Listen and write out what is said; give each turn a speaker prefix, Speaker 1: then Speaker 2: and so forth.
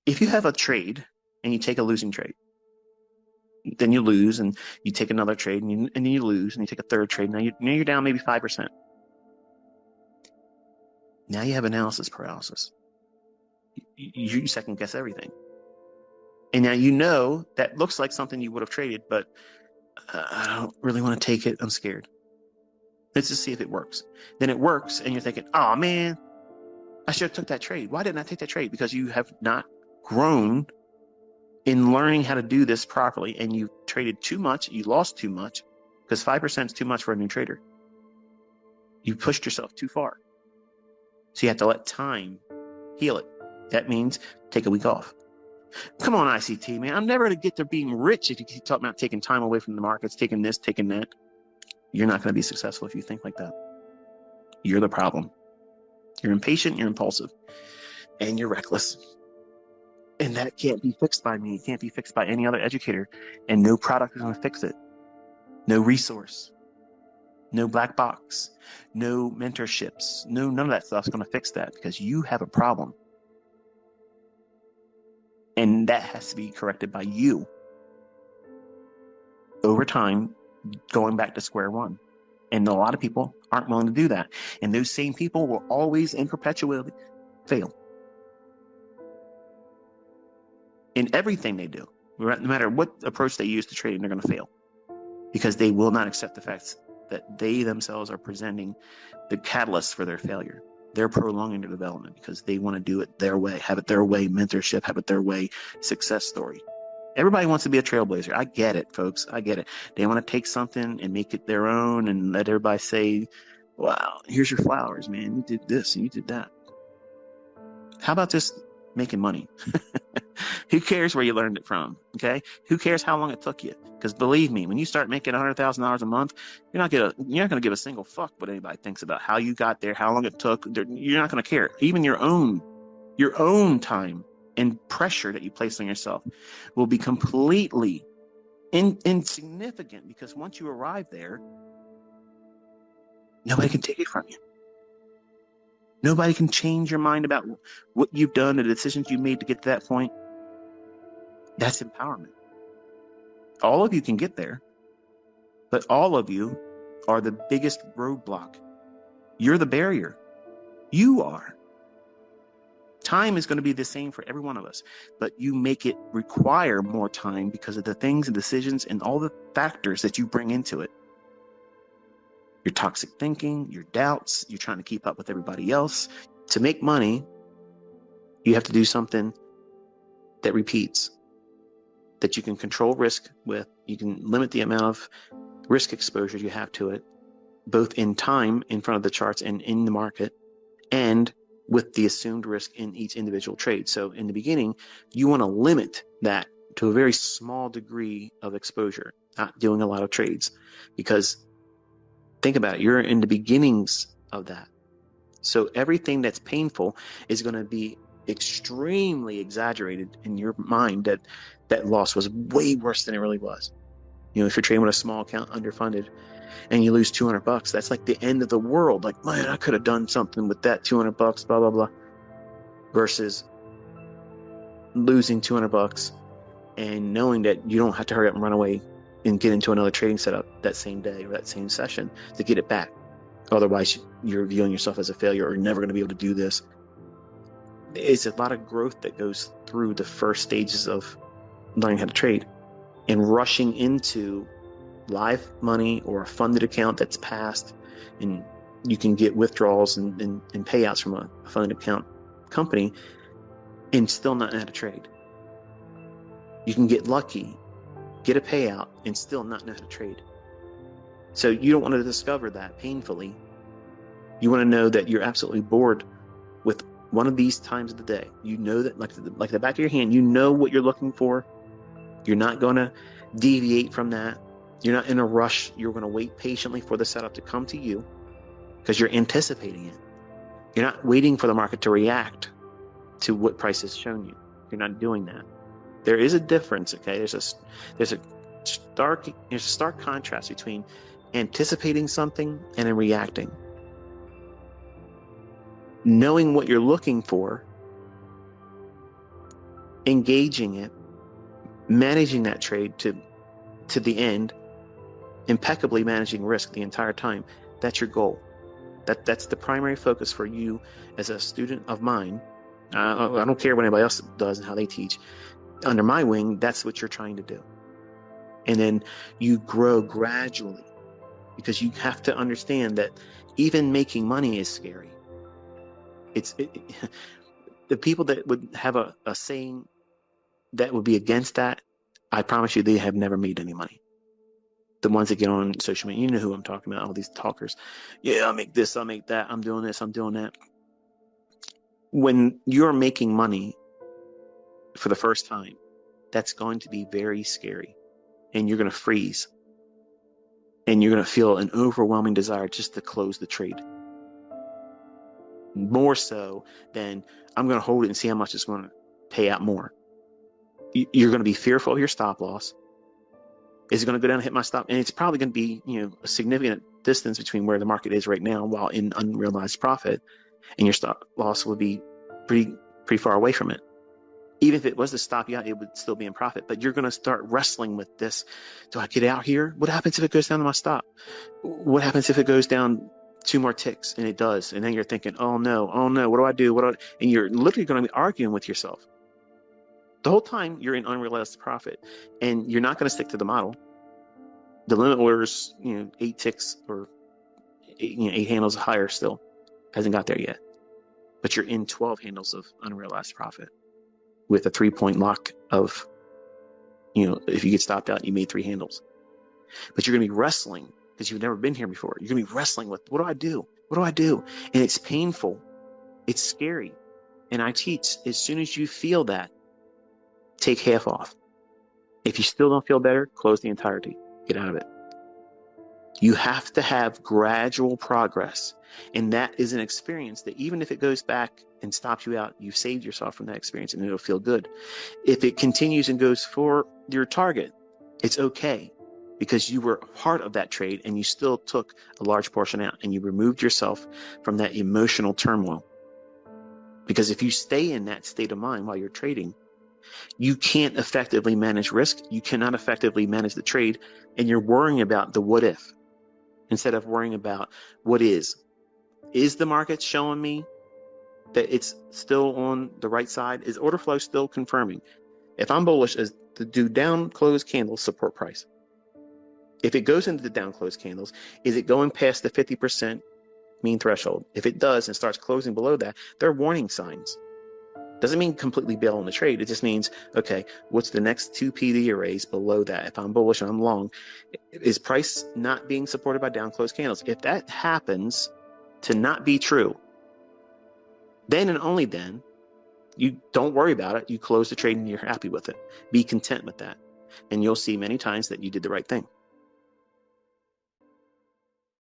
Speaker 1: If you have a trade and you take a losing trade, then you lose, and you take another trade, and then you lose, and you take a third trade. Now you're down maybe 5%. Now you have analysis paralysis. You second guess everything. And now you know that looks like something you would have traded, but I don't really want to take it. I'm scared. Let's just see if it works. Then it works, and you're thinking, oh man, I should have took that trade. Why didn't I take that trade? Because you have not grown in learning how to do this properly, and you traded too much, you lost too much, because 5% is too much for a new trader. You pushed yourself too far. So you have to let time heal it. That means take a week off. Come on, ICT, man. I'm never going to get to being rich if you keep talking about taking time away from the markets, taking this, taking that. You're not going to be successful if you think like that. You're the problem. You're impatient, you're impulsive, and you're reckless. And that can't be fixed by me. It can't be fixed by any other educator. And no product is going to fix it. No resource. No black box. No mentorships. No, none of that stuff's going to fix that, because you have a problem. And that has to be corrected by you. Over time, going back to square one. And a lot of people aren't willing to do that. And those same people will always and perpetually fail. In everything they do, no matter what approach they use to trading, they're going to fail, because they will not accept the fact that they themselves are presenting the catalyst for their failure. They're prolonging their development because they want to do it their way, have it their way, mentorship, have it their way, success story. Everybody wants to be a trailblazer. I get it, folks. I get it. They want to take something and make it their own and let everybody say, wow, here's your flowers, man. You did this and you did that. How about just making money? Who cares where you learned it from? Okay. Who cares how long it took you? Because believe me, when you start making $100,000 a month, you're not going to give a single fuck what anybody thinks about how you got there, how long it took. You're not going to care. Even your own time and pressure that you place on yourself will be completely insignificant, because once you arrive there, nobody can take it from you. Nobody can change your mind about what you've done, the decisions you made to get to that point. That's empowerment. All of you can get there, but all of you are the biggest roadblock. You're the barrier. You are. Time is going to be the same for every one of us, but you make it require more time because of the things and decisions and all the factors that you bring into it. Your toxic thinking, your doubts, you're trying to keep up with everybody else. To make money, you have to do something that repeats, that you can control risk with. You can limit the amount of risk exposure you have to it, both in time in front of the charts and in the market, and with the assumed risk in each individual trade. So in the beginning, you want to limit that to a very small degree of exposure, not doing a lot of trades, because think about it, you're in the beginnings of that. So everything that's painful is going to be extremely exaggerated in your mind that that loss was way worse than it really was. You know, if you're trading with a small account, underfunded, and you lose $200, that's like the end of the world. Like, man, I could have done something with that $200, blah, blah, blah. Versus losing $200 and knowing that you don't have to hurry up and run away and get into another trading setup that same day or that same session to get it back. Otherwise, you're viewing yourself as a failure or never going to be able to do this. It's a lot of growth that goes through the first stages of learning how to trade, and rushing into live money or a funded account that's passed, and you can get withdrawals and payouts from a funded account company and still not know how to trade. You can get lucky, get a payout, and still not know how to trade. So you don't want to discover that painfully. You want to know that you're absolutely bored with one of these times of the day. You know that, like the back of your hand, you know what you're looking for. You're not going to deviate from that. You're not in a rush. You're going to wait patiently for the setup to come to you because you're anticipating it. You're not waiting for the market to react to what price has shown you. You're not doing that. There is a difference, okay? There's a stark contrast between anticipating something and then reacting. Knowing what you're looking for engaging it, managing that trade to the end, impeccably managing risk the entire time. That's your goal. That's the primary focus for you as a student of mine. I don't care what anybody else does and how they teach. Under my wing, that's what you're trying to do. And then you grow gradually, because you have to understand that even making money is scary. The people that would have a saying that would be against that, I promise you, they have never made any money. The ones that get on social media, you know who I'm talking about, all these talkers. Yeah, I'll make this, I'll make that, I'm doing this, I'm doing that. When you're making money for the first time, that's going to be very scary. And you're going to freeze. And you're going to feel an overwhelming desire just to close the trade. More so than I'm going to hold it and see how much it's going to pay out more. You're going to be fearful of your stop loss. Is it going to go down and hit my stop? And it's probably going to be, a significant distance between where the market is right now while in unrealized profit, and your stop loss would be pretty far away from it. Even if it was to stop you out, it would still be in profit. But you're going to start wrestling with this. Do I get out here? What happens if it goes down to my stop? What happens if it goes down 2 more ticks? And it does. And then you're thinking, oh no, what do I do? And you're literally going to be arguing with yourself. The whole time you're in unrealized profit, and you're not going to stick to the model. The limit orders, 8 ticks or 8 handles higher still. Hasn't got there yet. But you're in 12 handles of unrealized profit with a 3-point lock of, if you get stopped out, you made 3 handles. But you're going to be wrestling because you've never been here before. You're going to be wrestling with, what do I do? What do I do? And it's painful. It's scary. And I teach, as soon as you feel that, take half off. If you still don't feel better, close the entirety. Get out of it. You have to have gradual progress. And that is an experience that even if it goes back and stops you out, you've saved yourself from that experience and it'll feel good. If it continues and goes for your target, it's okay, because you were part of that trade and you still took a large portion out and you removed yourself from that emotional turmoil. Because if you stay in that state of mind while you're trading, you can't effectively manage risk. You cannot effectively manage the trade, and you're worrying about the what if instead of worrying about what is. Is the market showing me that it's still on the right side? Is order flow still confirming? If I'm bullish, do down close candles support price? If it goes into the down close candles, is it going past the 50% mean threshold? If it does and starts closing below that, they're warning signs. Doesn't mean completely bail on the trade. It just means, okay, what's the next 2 PD arrays below that? If I'm bullish and I'm long, is price not being supported by down close candles? If that happens to not be true, then and only then, you don't worry about it. You close the trade and you're happy with it. Be content with that. And you'll see many times that you did the right thing.